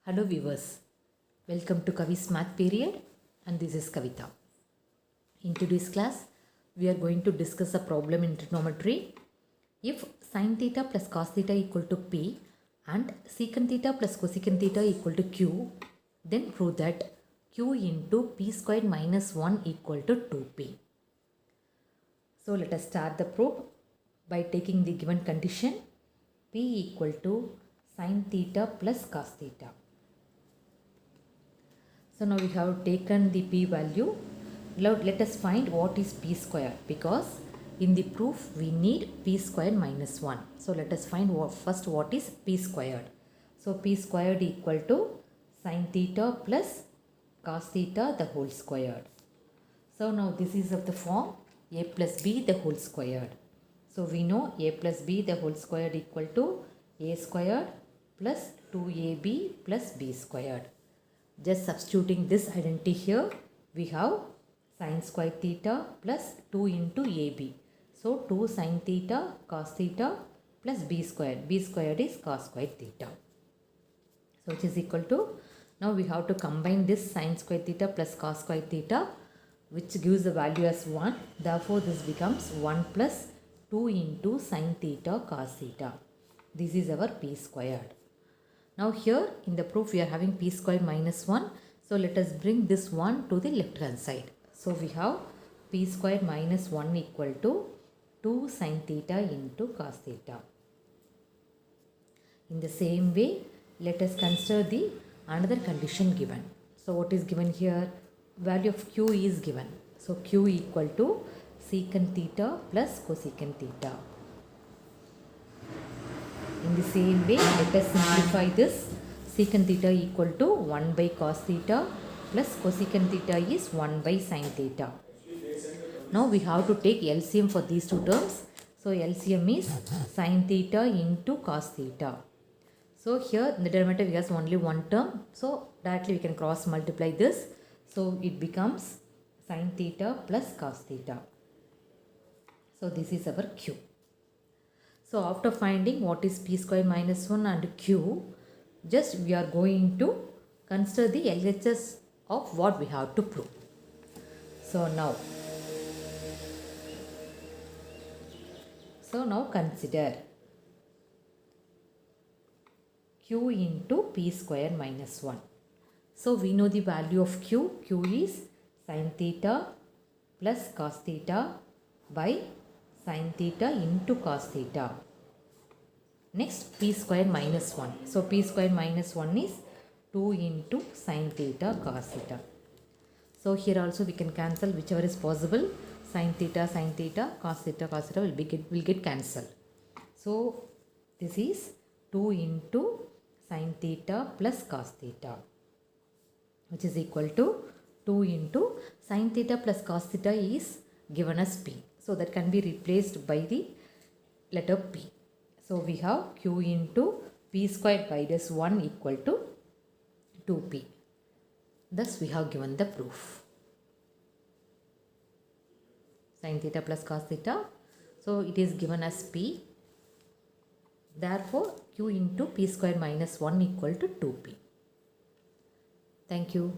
Hello viewers, welcome to Kavi's Math Period and this is Kavita. In today's class, we are going to discuss a problem in trigonometry. If sin theta plus cos theta equal to P and secant theta plus cosecant theta equal to Q, then prove that Q into P squared minus 1 equal to 2P. So let us start the proof by taking the given condition P equal to sin theta plus cos theta. So now we have taken the P value. Now let us find what is P square, because in the proof we need P squared minus 1. So let us find first what is P squared. So P squared equal to sin theta plus cos theta the whole squared. So now this is of the form a plus b the whole squared. So we know a plus b the whole squared equal to a squared plus 2ab plus b squared. Just substituting this identity here, we have sin square theta plus 2 into ab. So 2 sin theta cos theta plus b squared. B squared is cos square theta. So which is equal to, now we have to combine this sin square theta plus cos square theta, which gives the value as 1. Therefore this becomes 1 plus 2 into sin theta cos theta. This is our P squared. Now here in the proof we are having P squared minus 1. So let us bring this 1 to the left hand side. So we have P squared minus 1 equal to 2 sin theta into cos theta. In the same way, let us consider the another condition given. So what is given here? Value of Q is given. So Q equal to secant theta plus cosecant theta. In the same way, let us simplify this. Secant theta equal to 1 by cos theta plus cosecant theta is 1 by sin theta. Now we have to take LCM for these two terms. So LCM is sin theta into cos theta. So here in the denominator we have only one term. So directly we can cross multiply this. So it becomes sin theta plus cos theta. So this is our Q. So after finding what is P square minus 1 and Q, just we are going to consider the LHS of what we have to prove. So now consider Q into P square minus 1. So we know the value of Q. Q is sin theta plus cos theta by sin theta into cos theta. Next P square minus 1. So P square minus 1 is 2 into sin theta cos theta. So here also we can cancel whichever is possible. Sin theta, cos theta will get cancelled. So this is 2 into sin theta plus cos theta, which is equal to 2 into sin theta plus cos theta is given as P. So that can be replaced by the letter P. So we have Q into P squared minus 1 equal to 2P. Thus we have given the proof. Sin theta plus cos theta. So it is given as P. Therefore Q into P squared minus 1 equal to 2P. Thank you.